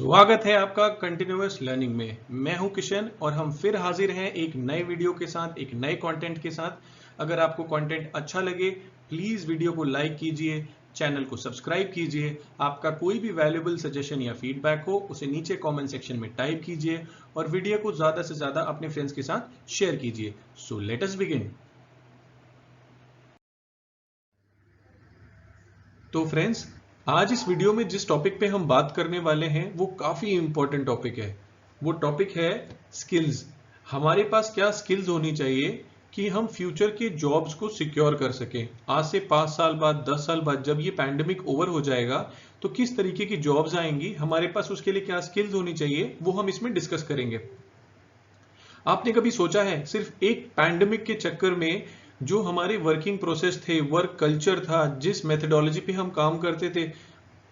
स्वागत है आपका कंटिन्यूअस लर्निंग में। मैं हूं किशन और हम फिर हाजिर हैं एक नए वीडियो के साथ, एक नए कंटेंट के साथ। अगर आपको कंटेंट अच्छा लगे प्लीज वीडियो को लाइक कीजिए, चैनल को सब्सक्राइब कीजिए। आपका कोई भी वैल्यूएबल सजेशन या फीडबैक हो उसे नीचे कमेंट सेक्शन में टाइप कीजिए और वीडियो को ज्यादा से ज्यादा अपने फ्रेंड्स के साथ शेयर कीजिए। So let us begin. तो फ्रेंड्स, आज इस वीडियो में जिस टॉपिक पे हम बात करने वाले हैं वो काफी इंपॉर्टेंट टॉपिक है। वो टॉपिक है स्किल्स। हमारे पास क्या स्किल्स होनी चाहिए कि हम फ्यूचर के जॉब्स को सिक्योर कर सकें। आज से 5 साल बाद, 10 साल बाद जब ये पैंडेमिक ओवर हो जाएगा तो किस तरीके की जॉब्स आएंगी, हमारे पास उसके लिए क्या स्किल्स होनी चाहिए, वो हम इसमें डिस्कस करेंगे। आपने कभी सोचा है सिर्फ एक पैंडेमिक के चक्कर में जो हमारे वर्किंग प्रोसेस थे, वर्क कल्चर था, जिस मेथडोलॉजी पे हम काम करते थे,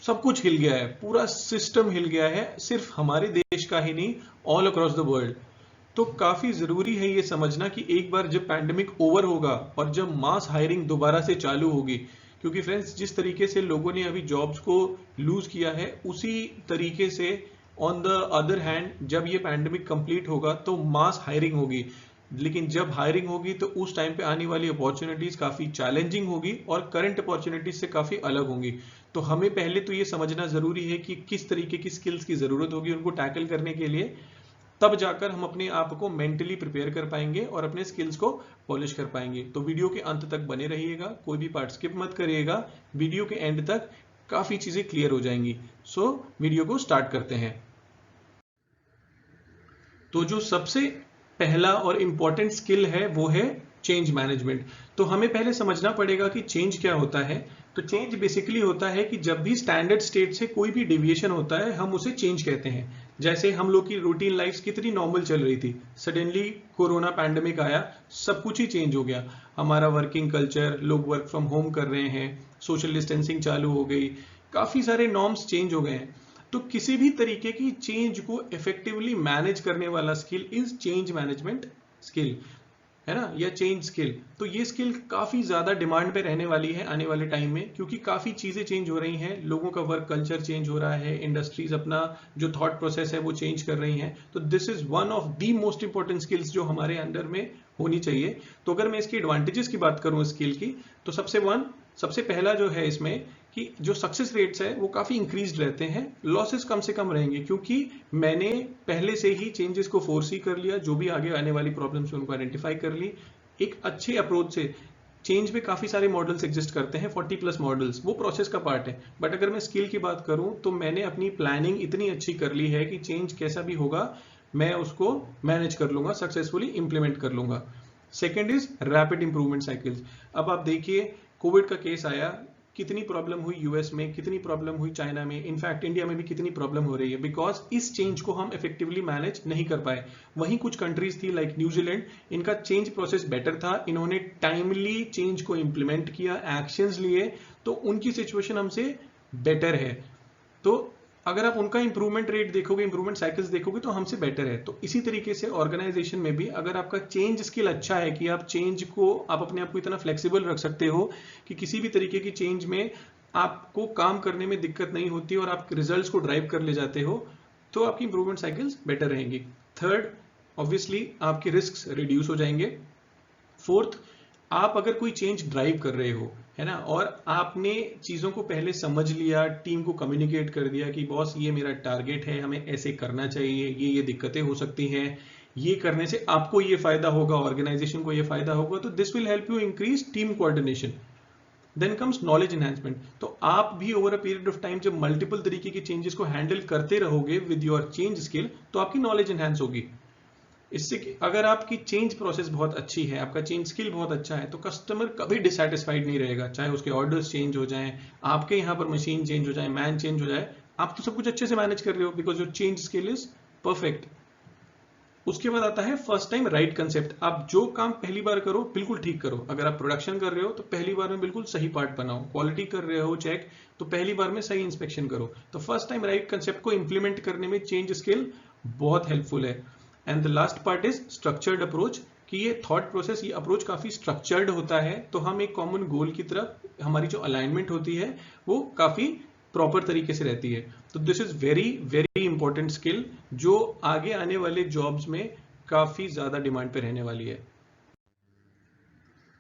सब कुछ हिल गया है, पूरा सिस्टम हिल गया है, सिर्फ हमारे देश का ही नहीं, ऑल अक्रॉस द वर्ल्ड। तो काफी जरूरी है ये समझना कि एक बार जब पैंडेमिक ओवर होगा और जब मास हायरिंग दोबारा से चालू होगी, क्योंकि फ्रेंड्स जिस तरीके से लोगों ने अभी जॉब्स को लूज किया है उसी तरीके से ऑन द अदर हैंड जब ये पैंडेमिक कंप्लीट होगा तो मास हायरिंग होगी। लेकिन जब हायरिंग होगी तो उस टाइम पे आने वाली अपॉर्चुनिटीज काफी चैलेंजिंग होगी और करंट अपॉर्चुनिटीज से काफी अलग होंगी। तो हमें पहले तो ये समझना जरूरी है कि किस तरीके की स्किल्स की जरूरत होगी उनको टैकल करने के लिए, तब जाकर हम अपने आप को मेंटली प्रिपेयर कर पाएंगे और अपने स्किल्स को पॉलिश कर पाएंगे। तो वीडियो के अंत तक बने रहिएगा, कोई भी पार्ट स्किप मत करिएगा, वीडियो के एंड तक काफी चीजें क्लियर हो जाएंगी। सो वीडियो को स्टार्ट करते हैं। तो जो सबसे पहला और इंपॉर्टेंट स्किल है वो है चेंज मैनेजमेंट। तो हमें पहले समझना पड़ेगा कि चेंज क्या होता है। तो चेंज बेसिकली होता है कि जब भी स्टैंडर्ड स्टेट से कोई भी डिविएशन होता है हम उसे चेंज कहते हैं। जैसे हम लोग की रूटीन लाइफ कितनी नॉर्मल चल रही थी, सडनली कोरोना पैंडेमिक आया, सब कुछ ही चेंज हो गया। हमारा वर्किंग कल्चर, लोग वर्क फ्रॉम होम कर रहे हैं, सोशल डिस्टेंसिंग चालू हो गई, काफी सारे नॉर्म्स चेंज हो गए हैं। तो किसी भी तरीके की चेंज को इफेक्टिवली मैनेज करने वाला skill is change management skill, है ना, या चेंज स्किल। तो ये स्किल काफी ज्यादा डिमांड पे रहने वाली है आने वाले टाइम में, क्योंकि काफी चीजें चेंज हो रही हैं, लोगों का वर्क कल्चर चेंज हो रहा है, इंडस्ट्रीज अपना जो थॉट प्रोसेस है वो चेंज कर रही हैं। तो this is one of the most important skills जो हमारे अंडर में होनी चाहिए। तो अगर मैं इसकी एडवांटेजेस की बात करूं स्किल की, तो सबसे पहला जो है इसमें कि जो सक्सेस रेट्स है वो काफी इंक्रीज रहते हैं, लॉसेस कम से कम रहेंगे, क्योंकि मैंने पहले से ही चेंजेस को फोरसी कर लिया, जो भी आगे आने वाली प्रॉब्लम्स है उनको आइडेंटिफाई कर ली एक अच्छे अप्रोच से। चेंज में काफी सारे मॉडल्स एग्जिस्ट करते हैं, 40+ मॉडल्स, वो प्रोसेस का पार्ट है। बट अगर मैं स्किल की बात करूं तो मैंने अपनी प्लानिंग इतनी अच्छी कर ली है कि चेंज कैसा भी होगा मैं उसको मैनेज कर लूंगा, सक्सेसफुली इंप्लीमेंट कर लूंगा। Second is rapid improvement cycles. अब आप देखिए, कोविड का केस आया, कितनी प्रॉब्लम हुई यूएस में, कितनी प्रॉब्लम हुई चाइना में, इनफैक्ट इंडिया में भी कितनी प्रॉब्लम हो रही है, बिकॉज इस चेंज को हम इफेक्टिवली मैनेज नहीं कर पाए। वहीं कुछ कंट्रीज थी लाइक न्यूजीलैंड, इनका चेंज प्रोसेस बेटर था, इन्होंने टाइमली चेंज को इंप्लीमेंट किया, एक्शंस लिए, तो उनकी सिचुएशन हमसे बेटर है। तो अगर आप उनका इंप्रूवमेंट रेट देखोगे, इंप्रूवमेंट साइकिल्स देखोगे, तो हमसे बेटर है। तो इसी तरीके से ऑर्गेनाइजेशन में भी अगर आपका चेंज स्किल अच्छा है कि आप चेंज को, आप अपने आप को इतना फ्लेक्सिबल रख सकते हो कि किसी भी तरीके की चेंज में आपको काम करने में दिक्कत नहीं होती और आप रिजल्ट्स को ड्राइव कर ले जाते हो, तो आपकी इंप्रूवमेंट साइकिल्स बेटर रहेंगी। थर्ड, ऑब्वियसली आपके रिस्क रिड्यूस हो जाएंगे। फोर्थ, आप अगर कोई चेंज ड्राइव कर रहे हो, है ना, और आपने चीजों को पहले समझ लिया, टीम को कम्युनिकेट कर दिया कि बॉस ये मेरा टारगेट है, हमें ऐसे करना चाहिए, ये दिक्कतें हो सकती हैं, ये करने से आपको ये फायदा होगा, ऑर्गेनाइजेशन को ये फायदा होगा, तो this will help you increase team coordination. Then comes knowledge enhancement. तो आप भी over a period of time जब मल्टीपल तरीके की चेंजेस को हैंडल करते रहोगे विद योर चेंज स्किल, तो आपकी नॉलेज एनहांस होगी। इससे कि अगर आपकी चेंज प्रोसेस बहुत अच्छी है, आपका चेंज स्किल बहुत अच्छा है, तो कस्टमर कभी डिसैटिस्फाइड नहीं रहेगा, चाहे उसके ऑर्डर्स चेंज हो जाएं, आपके यहाँ पर मशीन चेंज हो जाए, मैन चेंज हो जाए, आप तो सब कुछ अच्छे से मैनेज कर रहे हो because your change skill is perfect. उसके बाद आता है फर्स्ट टाइम राइट कंसेप्ट। आप जो काम पहली बार करो बिल्कुल ठीक करो। अगर आप प्रोडक्शन कर रहे हो तो पहली बार में बिल्कुल सही पार्ट बनाओ, क्वालिटी कर रहे हो चेक, तो पहली बार में सही इंस्पेक्शन करो। तो फर्स्ट टाइम राइट कंसेप्ट को इंप्लीमेंट करने में चेंज स्किल बहुत हेल्पफुल है। And the last part is structured approach, कि ये थॉट प्रोसेस, ये अप्रोच काफी स्ट्रक्चर्ड होता है, तो हम एक कॉमन गोल की तरफ, हमारी जो अलाइनमेंट होती है वो काफी प्रॉपर तरीके से रहती है। तो this is very very important skill जो आगे आने वाले जॉब्स में काफी ज्यादा डिमांड पे रहने वाली है।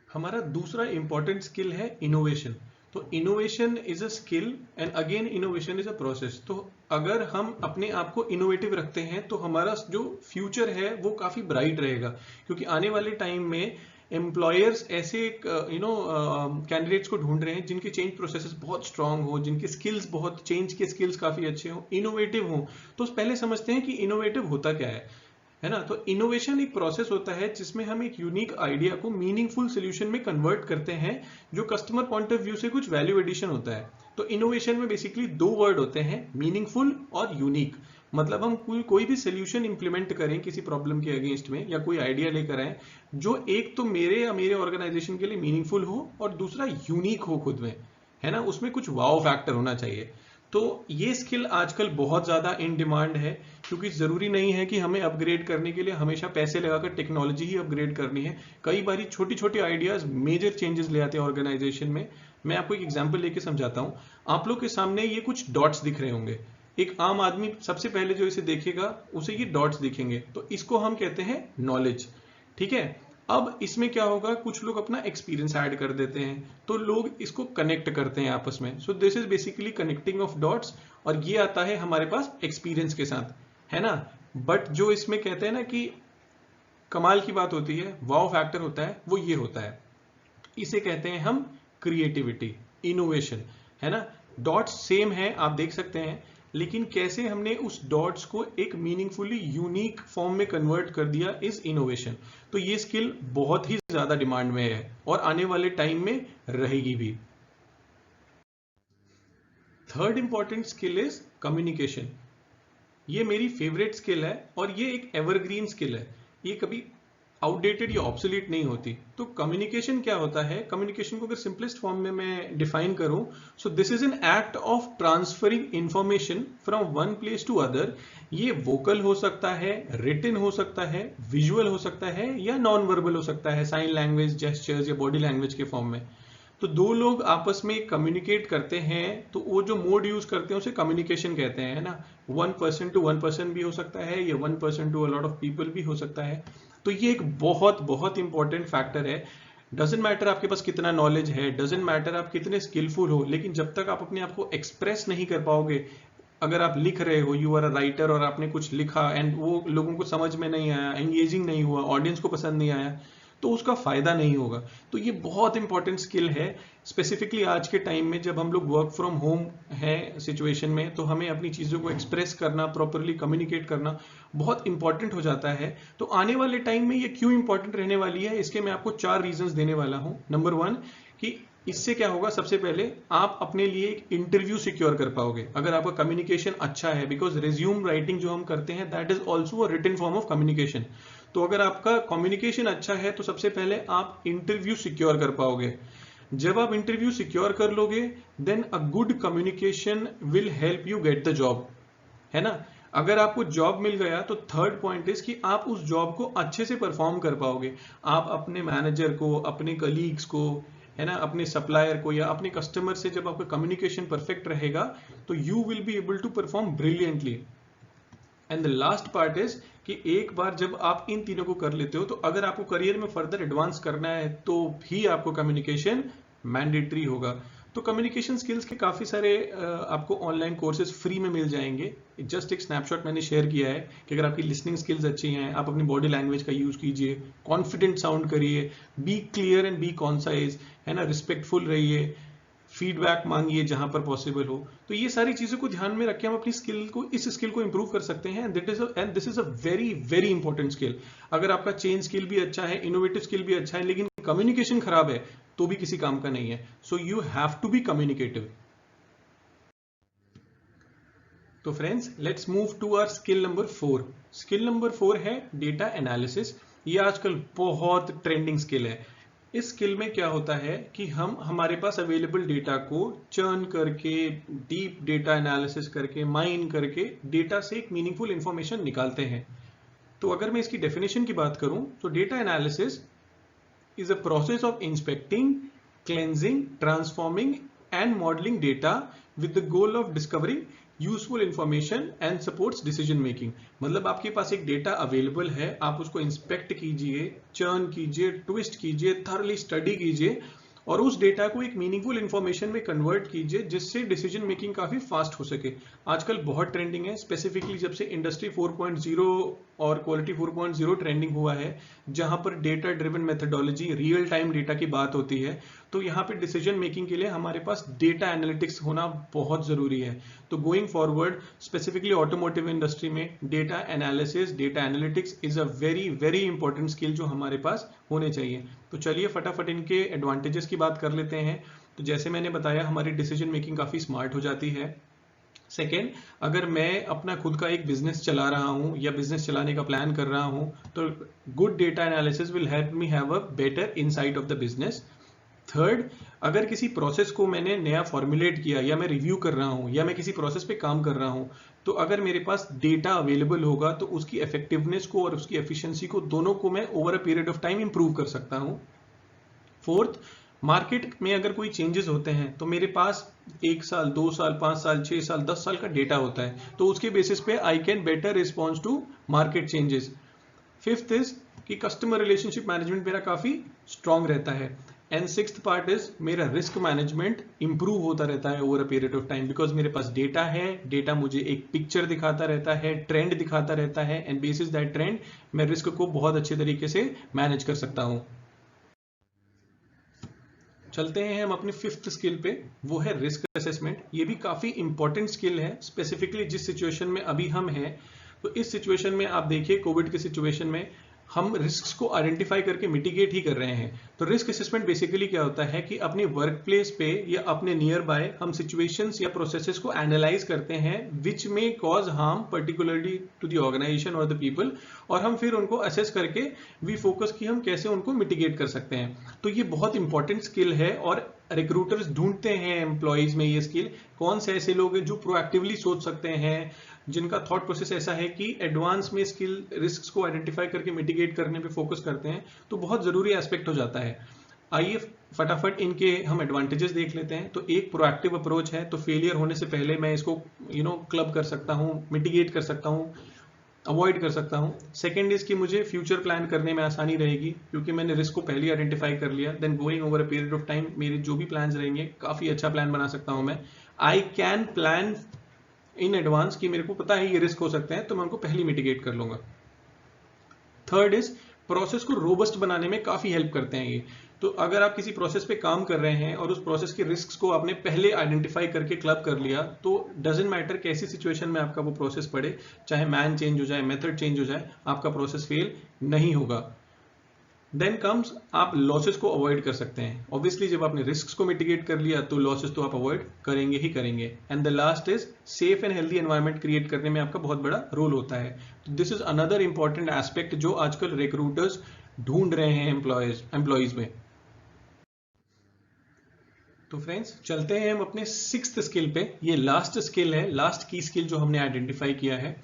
हमारा दूसरा इंपॉर्टेंट स्किल है इनोवेशन। तो innovation is a skill and again innovation is a process. तो अगर हम अपने आप को इनोवेटिव रखते हैं तो हमारा जो फ्यूचर है वो काफी ब्राइट रहेगा, क्योंकि आने वाले टाइम में एम्प्लॉयर्स ऐसे कैंडिडेट्स को ढूंढ रहे हैं जिनके चेंज प्रोसेसेस बहुत स्ट्रांग हो, जिनके स्किल्स बहुत चेंज के स्किल्स काफी अच्छे हो, इनोवेटिव हो। तो पहले समझते हैं कि इनोवेटिव होता क्या है ना। तो इनोवेशन एक प्रोसेस होता है जिसमें हम एक यूनिक आइडिया को मीनिंगफुल सोल्यूशन में कन्वर्ट करते हैं जो कस्टमर पॉइंट ऑफ व्यू से कुछ वैल्यू एडिशन होता है। तो इनोवेशन में बेसिकली दो वर्ड होते हैं, मीनिंगफुल और यूनिक। मतलब हम कोई भी सोल्यूशन इंप्लीमेंट करें किसी प्रॉब्लम के अगेंस्ट में, या कोई आइडिया लेकर आए जो एक तो मेरे या मेरे ऑर्गेनाइजेशन के लिए मीनिंगफुल हो और दूसरा यूनिक हो खुद में, है ना, उसमें कुछ वाओ फैक्टर होना चाहिए। तो ये स्किल आजकल बहुत ज्यादा इन डिमांड है, क्योंकि जरूरी नहीं है कि हमें अपग्रेड करने के लिए हमेशा पैसे लगाकर टेक्नोलॉजी ही अपग्रेड करनी है। कई बारी छोटी छोटी आइडियाज मेजर चेंजेस ले आते हैं ऑर्गेनाइजेशन में। मैं आपको एक एग्जांपल लेके समझाता हूं। आप लोग के सामने ये कुछ डॉट्स दिख रहे होंगे। एक आम आदमी सबसे पहले जो इसे देखेगा उसे ये डॉट्स दिखेंगे, तो इसको हम कहते हैं नॉलेज। ठीक है, अब इसमें क्या होगा, कुछ लोग अपना एक्सपीरियंस ऐड कर देते हैं, तो लोग इसको कनेक्ट करते हैं आपस में। सो this is basically connecting of dots, और ये आता है हमारे पास एक्सपीरियंस के साथ, है ना। बट जो इसमें कहते हैं ना कि कमाल की बात होती है, वाओ फैक्टर होता है, वो ये होता है, इसे कहते हैं हम क्रिएटिविटी, इनोवेशन, है ना। डॉट्स सेम है, आप देख सकते हैं, लेकिन कैसे हमने उस डॉट्स को एक मीनिंगफुली यूनिक फॉर्म में कन्वर्ट कर दिया इज इनोवेशन। तो ये स्किल बहुत ही ज्यादा डिमांड में है और आने वाले टाइम में रहेगी भी। Third important skill is communication. ये मेरी फेवरेट स्किल है और ये एक एवरग्रीन स्किल है, ये कभी आउटडेटेड या ऑब्सोलीट नहीं होती। तो कम्युनिकेशन क्या होता है, कम्युनिकेशन को अगर सिंपलेस्ट फॉर्म में मैं डिफाइन करूं, so this is an act of transferring information from one place to other. ये वोकल हो सकता है, रिटन हो सकता है, विजुअल हो सकता है, या नॉन वर्बल हो सकता है, साइन लैंग्वेज, जेस्चर्स या बॉडी लैंग्वेज के फॉर्म में। तो दो लोग आपस में कम्युनिकेट करते हैं तो वो जो मोड यूज करते हैं उसे कम्युनिकेशन कहते हैं, है ना। 1 पर्सन टू 1 पर्सन भी हो सकता है, या 1 person to a lot of people भी हो सकता है। तो ये एक बहुत बहुत इंपॉर्टेंट फैक्टर है। डजेंट मैटर आपके पास कितना नॉलेज है, डजेंट मैटर आप कितने स्किलफुल हो, लेकिन जब तक आप अपने आप को एक्सप्रेस नहीं कर पाओगे, अगर आप लिख रहे हो, यू आर अ राइटर, और आपने कुछ लिखा एंड वो लोगों को समझ में नहीं आया, एंगेजिंग नहीं हुआ, ऑडियंस को पसंद नहीं आया, तो उसका फायदा नहीं होगा। तो ये बहुत इंपॉर्टेंट स्किल है, स्पेसिफिकली आज के टाइम में जब हम लोग वर्क फ्रॉम होम है सिचुएशन में, तो हमें अपनी चीजों को एक्सप्रेस करना, प्रॉपरली कम्युनिकेट करना बहुत इंपॉर्टेंट हो जाता है। तो आने वाले टाइम में ये क्यों इंपॉर्टेंट रहने वाली है, इसके मैं आपको 4 रीजंस देने वाला हूं। नंबर 1 कि इससे क्या होगा, सबसे पहले आप अपने लिए एक इंटरव्यू सिक्योर कर पाओगे अगर आपका कम्युनिकेशन अच्छा है, बिकॉज रिज्यूम राइटिंग जो हम करते हैं that is also a written form of communication. तो अगर आपका कम्युनिकेशन अच्छा है तो सबसे पहले आप इंटरव्यू सिक्योर कर पाओगे। जब आप इंटरव्यू सिक्योर कर लोगे, then a good communication will help you get the job, है ना। अगर आपको जॉब मिल गया तो थर्ड पॉइंट इज कि आप उस जॉब को अच्छे से परफॉर्म कर पाओगे। आप अपने मैनेजर को, अपने कलीग्स को, है ना, अपने सप्लायर को या अपने कस्टमर से जब आपका कम्युनिकेशन परफेक्ट रहेगा तो you will be able to perform brilliantly. And the last part is कि एक बार जब आप इन तीनों को कर लेते हो, तो अगर आपको करियर में फर्दर एडवांस करना है तो भी आपको कम्युनिकेशन मैंडेटरी होगा। तो कम्युनिकेशन स्किल्स के काफी सारे आपको ऑनलाइन कोर्सेज फ्री में मिल जाएंगे। जस्ट एक स्नैपशॉट मैंने शेयर किया है कि अगर आपकी लिसनिंग स्किल्स अच्छी हैं, आप अपनी बॉडी लैंग्वेज का यूज कीजिए, कॉन्फिडेंट साउंड करिए, be clear and be concise, है ना, रिस्पेक्टफुल रहिए, फीडबैक मांगिए जहां पर पॉसिबल हो। तो ये सारी चीजों को ध्यान में रख के हम अपनी स्किल को, इस स्किल को इंप्रूव कर सकते हैं। And this is a very very important skill. अगर आपका चेंज स्किल भी अच्छा है, इनोवेटिव स्किल भी अच्छा है, लेकिन कम्युनिकेशन खराब है तो भी किसी काम का नहीं है। So you have to be communicative. तो friends, let's move to our skill number 4। Skill number 4 है डेटा एनालिसिस। ये आजकल बहुत ट्रेंडिंग स्किल है। इस स्किल में क्या होता है कि हम हमारे पास अवेलेबल डेटा को चर्न करके, डीप डेटा एनालिसिस करके, माइन करके डेटा से एक मीनिंगफुल इंफॉर्मेशन निकालते हैं। तो अगर मैं इसकी डेफिनेशन की बात करूं तो data analysis is a process of inspecting, cleansing, transforming and modeling data with the goal of discovering useful information and supports decision making. मतलब आपके पास एक डेटा अवेलेबल है, आप उसको इंस्पेक्ट कीजिए, चर्न कीजिए, ट्विस्ट कीजिए, थॉरली स्टडी कीजिए और उस डेटा को एक मीनिंगफुल इंफॉर्मेशन में कन्वर्ट कीजिए जिससे डिसीजन मेकिंग काफी फास्ट हो सके। आजकल बहुत ट्रेंडिंग है, स्पेसिफिकली जब से इंडस्ट्री 4.0 और क्वालिटी 4.0 ट्रेंडिंग हुआ है, जहां पर data driven methodology, real time data की बात होती है, तो यहाँ पे डिसीजन मेकिंग के लिए हमारे पास डेटा एनालिटिक्स होना बहुत जरूरी है। तो going forward specifically automotive industry में data analysis, data analytics is a very very important skill जो हमारे पास होने चाहिए। तो चलिए फटाफट इनके एडवांटेजेस की बात कर लेते हैं। तो जैसे मैंने बताया, हमारी डिसीजन मेकिंग काफी स्मार्ट हो जाती है। सेकेंड, अगर मैं अपना खुद का एक बिजनेस चला रहा हूं या बिजनेस चलाने का प्लान कर रहा हूं, तो good data analysis will help me have a better insight of the business. Third, अगर किसी प्रोसेस को मैंने नया फॉर्मुलेट किया या मैं रिव्यू कर रहा हूं या मैं किसी प्रोसेस पे काम कर रहा हूं, तो अगर मेरे पास डेटा अवेलेबल होगा तो उसकी इफेक्टिवनेस को और उसकी एफिशिएंसी को दोनों को मैं over a period of time improve कर सकता हूं। फोर्थ, मार्केट में अगर कोई चेंजेस होते हैं तो मेरे पास 1 साल, 2 साल, 5 साल, 6 साल, 10 साल का डेटा होता है, तो उसके बेसिस पे I can better response to market changes. Fifth is कि कस्टमर रिलेशनशिप मैनेजमेंट मेरा काफी स्ट्रांग रहता है। एंड सिक्स्थ पार्ट इज मेरा रिस्क मैनेजमेंट इंप्रूव होता रहता है over a period of time, because मेरे पास डेटा है, डेटा मुझे एक पिक्चर दिखाता रहता है, ट्रेंड दिखाता रहता है, एंड बेसिस दैट ट्रेंड मैं रिस्क को बहुत अच्छे तरीके से मैनेज कर सकता हूं। चलते हैं हम अपनी फिफ्थ स्किल पे, वो है रिस्क असेसमेंट। ये भी काफी इंपॉर्टेंट स्किल है, स्पेसिफिकली जिस सिचुएशन में अभी हम हैं। तो इस सिचुएशन में आप देखिए, कोविड के सिचुएशन में हम रिस्क को आइडेंटिफाई करके मिटिगेट ही कर रहे हैं। तो रिस्क असेसमेंट बेसिकली क्या होता है कि अपने वर्क प्लेस पे या अपने नियर बाय हम सिचुएशंस या प्रोसेसेस को एनालाइज करते हैं विच में cause harm particularly to the organisation और द पीपल, और हम फिर उनको असेस करके वी फोकस कि हम कैसे उनको मिटिगेट कर सकते हैं। तो ये बहुत इंपॉर्टेंट स्किल है और रिक्रूटर्स ढूंढते हैं एम्प्लॉइज में ये स्किल। कौन से ऐसे लोग हैं जो प्रोएक्टिवली सोच सकते हैं, जिनका थॉट प्रोसेस ऐसा है कि एडवांस में स्किल रिस्क को आइडेंटिफाई करके मिटिगेट करने पे फोकस करते हैं, तो बहुत जरूरी एस्पेक्ट हो जाता है। आइए फटाफट इनके हम एडवांटेजेस देख लेते हैं। तो एक प्रोएक्टिव अप्रोच है, तो फेलियर होने से पहले मैं इसको क्लब कर सकता हूँ, मिटिगेट कर सकता हूँ, अवॉइड कर सकता हूँ। सेकेंड इज कि मुझे फ्यूचर प्लान करने में आसानी रहेगी क्योंकि मैंने रिस्क को पहले आइडेंटिफाई कर लिया। Then going over a period of time मेरे जो भी प्लान्स रहेंगे, काफी अच्छा प्लान बना सकता हूँ मैं। I can plan in advance कि मेरे को पता है ये रिस्क हो सकते हैं, तो मैं उनको पहले मिटिगेट कर लूंगा। थर्ड इज प्रोसेस को रोबस्ट बनाने में काफी हेल्प करते हैं ये। तो अगर आप किसी प्रोसेस पे काम कर रहे हैं और उस प्रोसेस के रिस्क को आपने पहले आइडेंटिफाई करके क्लब कर लिया, तो डजंट मैटर कैसी सिचुएशन में आपका वो प्रोसेस पड़े, चाहे मैन चेंज हो जाए, मेथड चेंज हो जाए, आपका प्रोसेस फेल नहीं होगा। देन कम्स, आप लॉसेस को अवॉइड कर सकते हैं। ऑब्वियसली जब आपने रिस्क को मिटिगेट कर लिया तो लॉसेस तो आप अवॉइड करेंगे ही करेंगे। And the last is safe and healthy environment create करने में आपका बहुत बड़ा रोल होता है। तो this is another important aspect जो आजकल रिक्रूटर्स ढूंढ रहे हैं एम्प्लॉयज में। तो फ्रेंड्स चलते हैं हम अपने सिक्स्थ स्किल पे। ये लास्ट स्किल है, लास्ट की स्किल जो हमने आइडेंटिफाई किया है।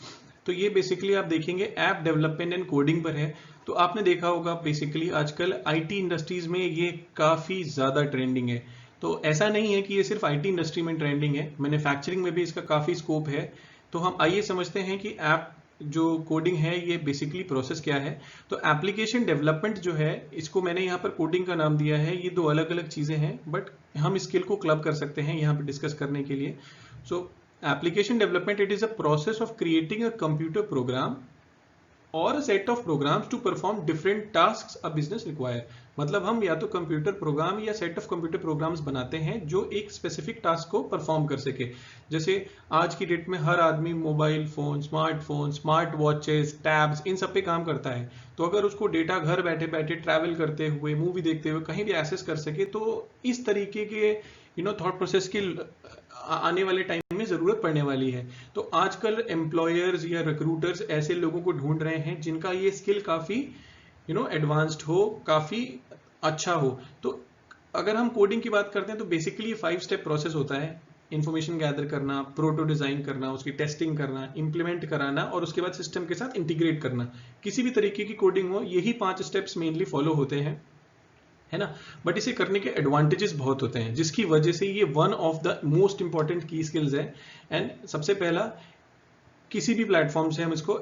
तो ये बेसिकली आप देखेंगे ऐप डेवलपमेंट एंड कोडिंग पर है। तो आपने देखा होगा बेसिकली आजकल आईटी इंडस्ट्रीज में ये काफी ज्यादा ट्रेंडिंग है। तो ऐसा नहीं है कि ये सिर्फ आईटी इंडस्ट्री में ट्रेंडिंग है, मैन्युफैक्चरिंग में भी इसका काफी स्कोप है। तो हम आइए समझते हैं कि ऐप जो कोडिंग है ये बेसिकली प्रोसेस क्या है। तो एप्लीकेशन डेवलपमेंट जो है, इसको मैंने यहाँ पर कोडिंग का नाम दिया है। ये दो अलग अलग चीजें हैं, बट हम स्किल को क्लब कर सकते हैं यहाँ पर डिस्कस करने के लिए। सो application development, it is a process of creating a computer program or a set of programs to perform different tasks a business require। मतलब हम या तो कंप्यूटर प्रोग्राम या सेट ऑफ कंप्यूटर प्रोग्राम्स बनाते हैं जो एक स्पेसिफिक टास्क को परफॉर्म कर सके। जैसे आज की डेट में हर आदमी mobile phone, smartphone, smart watches, tabs, इन सब पे काम करता है। तो अगर उसको डेटा घर बैठे बैठे ट्रैवल करते हुए, मूवी देखते हुए कहीं भी एक्सेस कर सके, तो इस तरीके के थॉट प्रोसेस की आने वाले टाइम में जरूरत पड़ने वाली है। तो आजकल एम्प्लॉयर्स या रिक्रूटर्स ऐसे लोगों को ढूंढ रहे हैं जिनका ये स्किल काफी एडवांस्ड हो, काफी अच्छा हो। तो अगर हम कोडिंग की बात करते हैं तो बेसिकली 5 स्टेप प्रोसेस होता है। इंफॉर्मेशन गैदर करना, प्रोटो डिजाइन करना, उसकी टेस्टिंग करना, इंप्लीमेंट कराना और उसके बाद सिस्टम के साथ इंटीग्रेट करना। किसी भी तरीके की कोडिंग हो, यही 5 स्टेप्स मेनली फॉलो होते हैं। है ना। बट इसे करने के एडवांटेजेस बहुत होते हैं, जिसकी वजह से ये one of the most important की स्किल्स है। एंड सबसे पहला, किसी भी प्लेटफॉर्म से हम इसको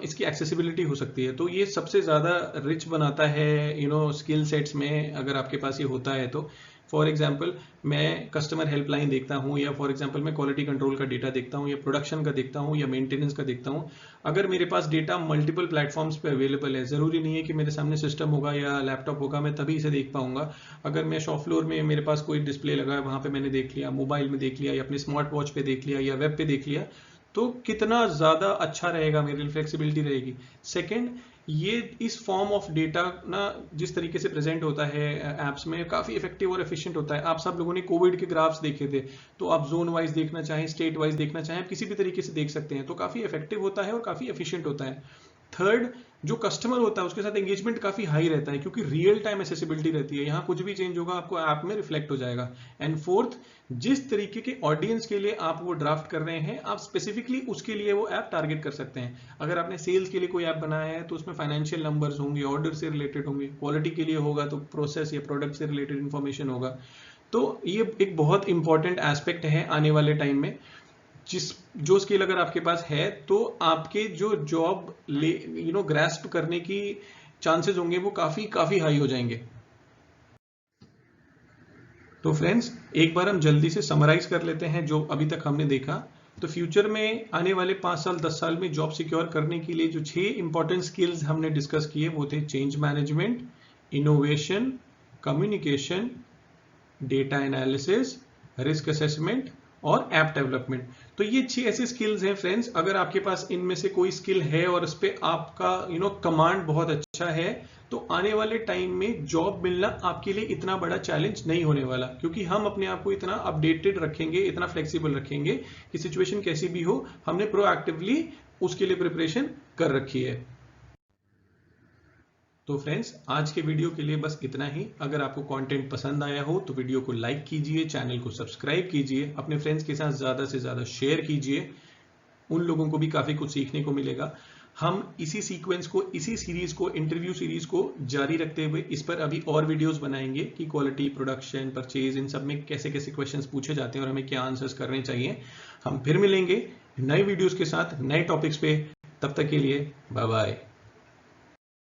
इसकी एक्सेसिबिलिटी हो सकती है, तो ये सबसे ज़्यादा रिच बनाता है स्किल सेट्स में, अगर आपके पास ये होता है तो। फॉर एग्जाम्पल, मैं कस्टमर हेल्पलाइन देखता हूँ, या फॉर एग्जाम्पल मैं क्वालिटी कंट्रोल का डेटा देखता हूँ, या प्रोडक्शन का देखता हूँ, या मेंटेनेंस का देखता हूँ। अगर मेरे पास डेटा मल्टीपल प्लेटफॉर्म्स पे अवेलेबल है, ज़रूरी नहीं है कि मेरे सामने सिस्टम होगा या लैपटॉप होगा मैं तभी इसे देख पाऊंगा। अगर मैं शॉप फ्लोर में मेरे पास कोई डिस्प्ले लगा है, वहाँ पे मैंने देख लिया, मोबाइल में देख लिया, या अपने स्मार्ट वॉच पे देख लिया, या वेब पे देख लिया, तो कितना ज़्यादा अच्छा रहेगा, मेरे लिए फ्लेक्सिबिलिटी रहेगी। सेकंड, ये इस फॉर्म ऑफ डेटा ना जिस तरीके से प्रेजेंट होता है एप्स में, काफ़ी इफेक्टिव और एफिशिएंट होता है। आप सब लोगों ने कोविड के ग्राफ्स देखे थे, तो आप जोन वाइज देखना चाहें, स्टेट वाइज देखना चाहें, आप किसी भी तरीके से देख सकते हैं, तो काफ़ी इफेक्टिव होता है और काफ़ी एफिशिएंट होता है। थर्ड, जो कस्टमर होता है उसके साथ एंगेजमेंट काफी हाई रहता है, क्योंकि रियल टाइम एसेसिबिलिटी रहती है, यहाँ कुछ भी चेंज होगा आपको ऐप में रिफ्लेक्ट हो जाएगा। एंड फोर्थ, जिस तरीके के ऑडियंस के लिए आप वो ड्राफ्ट कर रहे हैं, आप स्पेसिफिकली उसके लिए वो ऐप टारगेट कर सकते हैं। अगर आपने सेल्स के लिए कोई ऐप बनाया है तो उसमें फाइनेंशियल नंबर्स होंगे, ऑर्डर से रिलेटेड होंगे, क्वालिटी के लिए होगा तो प्रोसेस या प्रोडक्ट से रिलेटेड इंफॉर्मेशन होगा। तो ये एक बहुत इंपॉर्टेंट एस्पेक्ट है आने वाले टाइम में। जो स्किल अगर आपके पास है, तो आपके जो जॉब ग्रैस्प करने की चांसेस होंगे वो काफी काफी हाई हो जाएंगे। तो फ्रेंड्स, एक बार हम जल्दी से समराइज कर लेते हैं जो अभी तक हमने देखा। तो फ्यूचर में आने वाले 5 साल 10 साल में जॉब सिक्योर करने के लिए जो 6 इंपॉर्टेंट स्किल्स हमने डिस्कस किए वो थे change management, innovation, communication, data analysis, risk assessment और ऐप डेवलपमेंट। तो ये 6 ऐसे स्किल्स हैं फ्रेंड्स। अगर आपके पास इनमें से कोई स्किल है और इस पे आपका कमांड बहुत अच्छा है, तो आने वाले टाइम में जॉब मिलना आपके लिए इतना बड़ा चैलेंज नहीं होने वाला, क्योंकि हम अपने आप को इतना अपडेटेड रखेंगे, इतना फ्लेक्सिबल रखेंगे कि सिचुएशन कैसी भी हो, हमने प्रोएक्टिवली उसके लिए प्रिपरेशन कर रखी है। तो फ्रेंड्स, आज के वीडियो के लिए बस इतना ही। अगर आपको कंटेंट पसंद आया हो तो वीडियो को लाइक कीजिए, चैनल को सब्सक्राइब कीजिए, अपने फ्रेंड्स के साथ ज़्यादा से ज़्यादा शेयर कीजिए, उन लोगों को भी काफ़ी कुछ सीखने को मिलेगा। हम इसी सीक्वेंस को, इसी सीरीज को, इंटरव्यू सीरीज को जारी रखते हुए इस पर अभी और वीडियोस बनाएंगे कि क्वालिटी, प्रोडक्शन, परचेज, इन सब में कैसे कैसे क्वेश्चंस पूछे जाते हैं और हमें क्या आंसर्स करने चाहिए। हम फिर मिलेंगे नए वीडियोस के साथ, नए टॉपिक्स पे। तब तक के लिए बाय बाय।